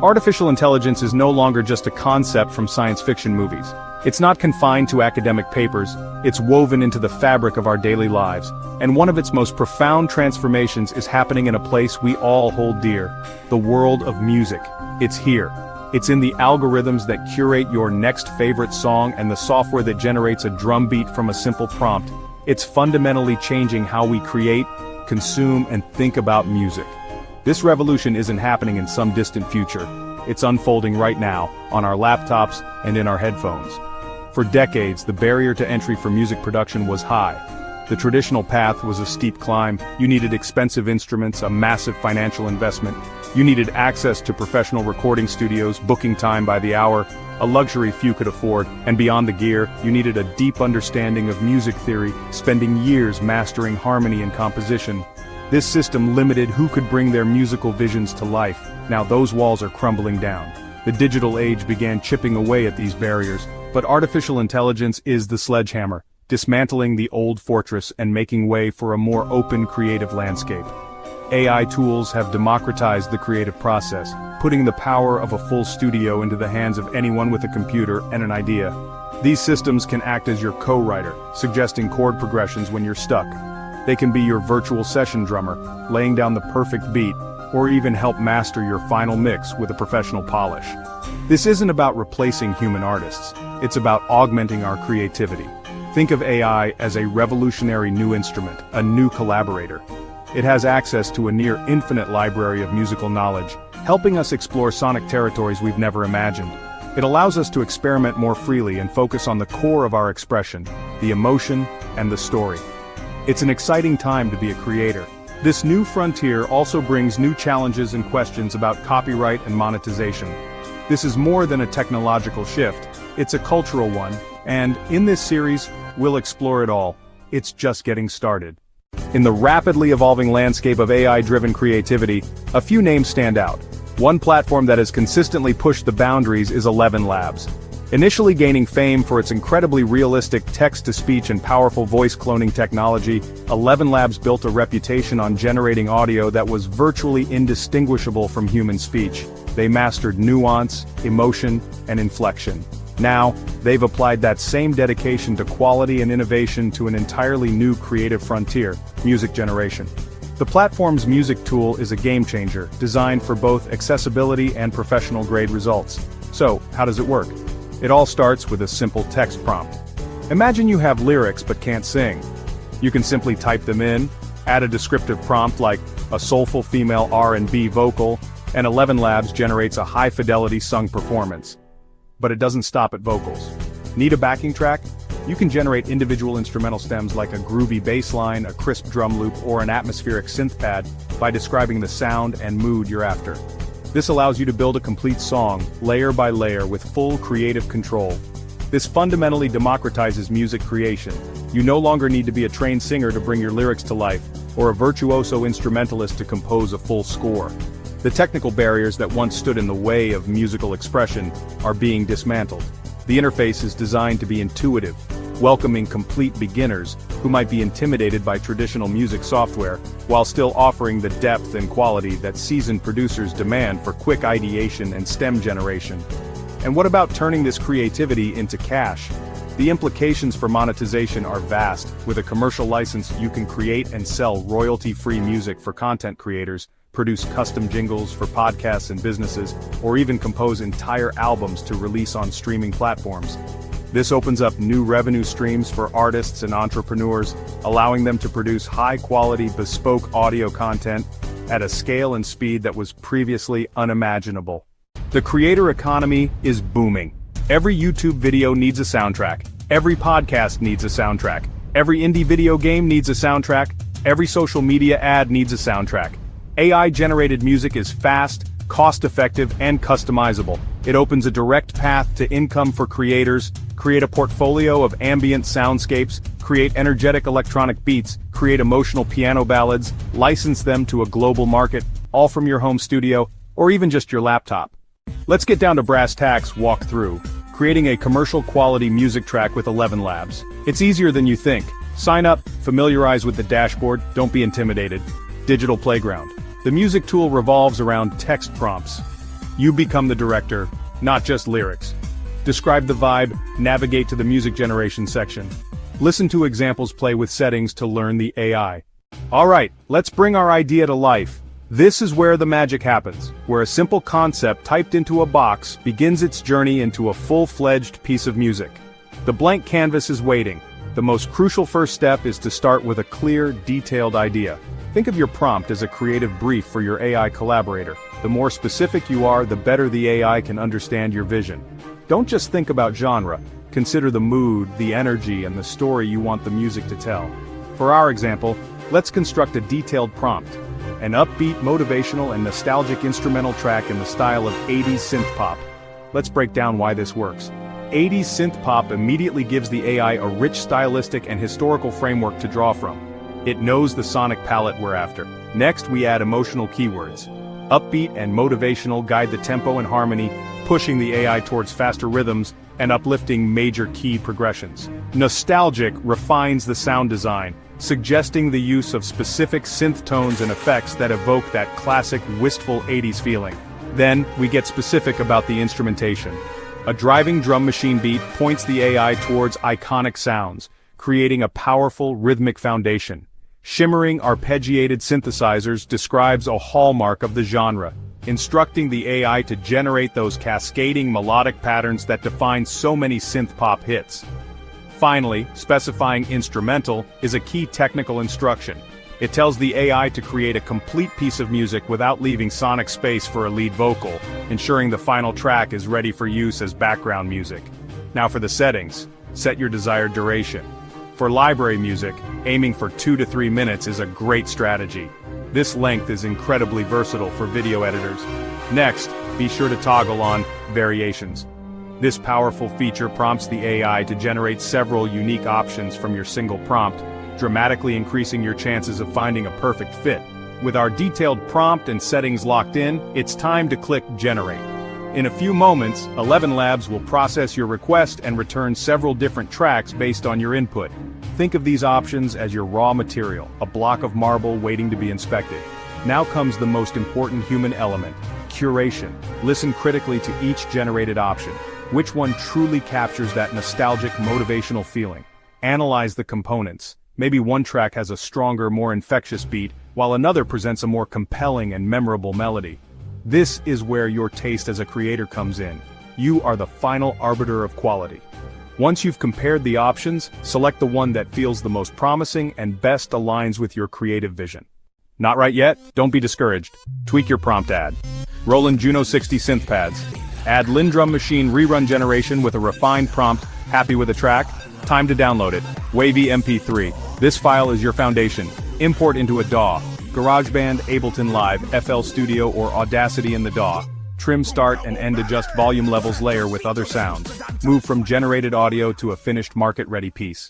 Artificial intelligence is no longer just a concept from science fiction movies. It's not confined to academic papers, it's woven into the fabric of our daily lives, and one of its most profound transformations is happening in a place we all hold dear, the world of music. It's here. It's in the algorithms that curate your next favorite song and the software that generates a drum beat from a simple prompt. It's fundamentally changing how we create, consume, and think about music. This revolution isn't happening in some distant future. It's unfolding right now, on our laptops and in our headphones. For decades, the barrier to entry for music production was high. The traditional path was a steep climb. You needed expensive instruments, a massive financial investment. You needed access to professional recording studios, booking time by the hour, a luxury few could afford, and beyond the gear, you needed a deep understanding of music theory, spending years mastering harmony and composition. This system limited who could bring their musical visions to life. Now those walls are crumbling down. The digital age began chipping away at these barriers, but artificial intelligence is the sledgehammer, dismantling the old fortress and making way for a more open creative landscape. AI tools have democratized the creative process, putting the power of a full studio into the hands of anyone with a computer and an idea. These systems can act as your co-writer, suggesting chord progressions when you're stuck. They can be your virtual session drummer, laying down the perfect beat, or even help master your final mix with a professional polish. This isn't about replacing human artists, it's about augmenting our creativity. Think of AI as a revolutionary new instrument, a new collaborator. It has access to a near infinite library of musical knowledge, helping us explore sonic territories we've never imagined. It allows us to experiment more freely and focus on the core of our expression, the emotion and the story. It's an exciting time to be a creator. This new frontier also brings new challenges and questions about copyright and monetization. This is more than a technological shift, it's a cultural one, and in this series, we'll explore it all. It's just getting started. In the rapidly evolving landscape of AI-driven creativity, a few names stand out. One platform that has consistently pushed the boundaries is ElevenLabs. Initially gaining fame for its incredibly realistic text-to-speech and powerful voice cloning technology, ElevenLabs built a reputation on generating audio that was virtually indistinguishable from human speech. They mastered nuance, emotion, and inflection. Now, they've applied that same dedication to quality and innovation to an entirely new creative frontier, music generation. The platform's music tool is a game-changer, designed for both accessibility and professional-grade results. So, how does it work? It all starts with a simple text prompt. Imagine you have lyrics but can't sing. You can simply type them in, add a descriptive prompt like a soulful female R&B vocal, and ElevenLabs generates a high-fidelity sung performance. But it doesn't stop at vocals. Need a backing track? You can generate individual instrumental stems like a groovy bass line, a crisp drum loop, or an atmospheric synth pad by describing the sound and mood you're after. This allows you to build a complete song, layer by layer with full creative control. This fundamentally democratizes music creation. You no longer need to be a trained singer to bring your lyrics to life, or a virtuoso instrumentalist to compose a full score. The technical barriers that once stood in the way of musical expression are being dismantled. The interface is designed to be intuitive, welcoming complete beginners who might be intimidated by traditional music software, while still offering the depth and quality that seasoned producers demand for quick ideation and stem generation. And what about turning this creativity into cash? The implications for monetization are vast. With a commercial license, you can create and sell royalty-free music for content creators, produce custom jingles for podcasts and businesses, or even compose entire albums to release on streaming platforms. This opens up new revenue streams for artists and entrepreneurs, allowing them to produce high-quality, bespoke audio content at a scale and speed that was previously unimaginable. The creator economy is booming. Every YouTube video needs a soundtrack. Every podcast needs a soundtrack. Every indie video game needs a soundtrack. Every social media ad needs a soundtrack. AI-generated music is fast, cost-effective, and customizable. It opens a direct path to income for creators. Create a portfolio of ambient soundscapes, create energetic electronic beats, create emotional piano ballads, license them to a global market, all from your home studio, or even just your laptop. Let's get down to brass tacks walkthrough, creating a commercial-quality music track with ElevenLabs. It's easier than you think. Sign up, familiarize with the dashboard, don't be intimidated. Digital Playground. The music tool revolves around text prompts. You become the director, not just lyrics. Describe the vibe, navigate to the music generation section. Listen to examples, play with settings to learn the AI. Alright, let's bring our idea to life. This is where the magic happens, where a simple concept typed into a box begins its journey into a full-fledged piece of music. The blank canvas is waiting. The most crucial first step is to start with a clear, detailed idea. Think of your prompt as a creative brief for your AI collaborator. The more specific you are, the better the AI can understand your vision. Don't just think about genre. Consider the mood, the energy, and the story you want the music to tell. For our example, let's construct a detailed prompt. An upbeat, motivational, and nostalgic instrumental track in the style of 80s synth pop. Let's break down why this works. 80s synth pop immediately gives the AI a rich stylistic and historical framework to draw from. It knows the sonic palette we're after. Next, we add emotional keywords. Upbeat and motivational guide the tempo and harmony, pushing the AI towards faster rhythms and uplifting major key progressions. Nostalgic refines the sound design, suggesting the use of specific synth tones and effects that evoke that classic, wistful 80s feeling. Then, we get specific about the instrumentation. A driving drum machine beat points the AI towards iconic sounds, creating a powerful, rhythmic foundation. Shimmering, arpeggiated synthesizers describes a hallmark of the genre, instructing the AI to generate those cascading melodic patterns that define so many synth-pop hits. Finally, specifying instrumental is a key technical instruction. It tells the AI to create a complete piece of music without leaving sonic space for a lead vocal, ensuring the final track is ready for use as background music. Now for the settings, set your desired duration. For library music, aiming for 2 to 3 minutes is a great strategy. This length is incredibly versatile for video editors. Next, be sure to toggle on variations. This powerful feature prompts the AI to generate several unique options from your single prompt, dramatically increasing your chances of finding a perfect fit. With our detailed prompt and settings locked in, it's time to click Generate. In a few moments, ElevenLabs will process your request and return several different tracks based on your input. Think of these options as your raw material, a block of marble waiting to be inspected. Now comes the most important human element, curation. Listen critically to each generated option. Which one truly captures that nostalgic, motivational feeling? Analyze the components. Maybe one track has a stronger, more infectious beat, while another presents a more compelling and memorable melody. This is where your taste as a creator comes in. You are the final arbiter of quality. Once you've compared the options, select the one that feels the most promising and best aligns with your creative vision. Not right yet? Don't be discouraged. Tweak your prompt ad. Roland Juno 60 synth pads. Add Lindrum Machine rerun generation with a refined prompt. Happy with a track? Time to download it. Wavy MP3. This file is your foundation. Import into a DAW. GarageBand, Ableton Live, FL Studio, or Audacity in the DAW. Trim, start, and end adjust volume levels layer with other sounds. Move from generated audio to a finished market-ready piece.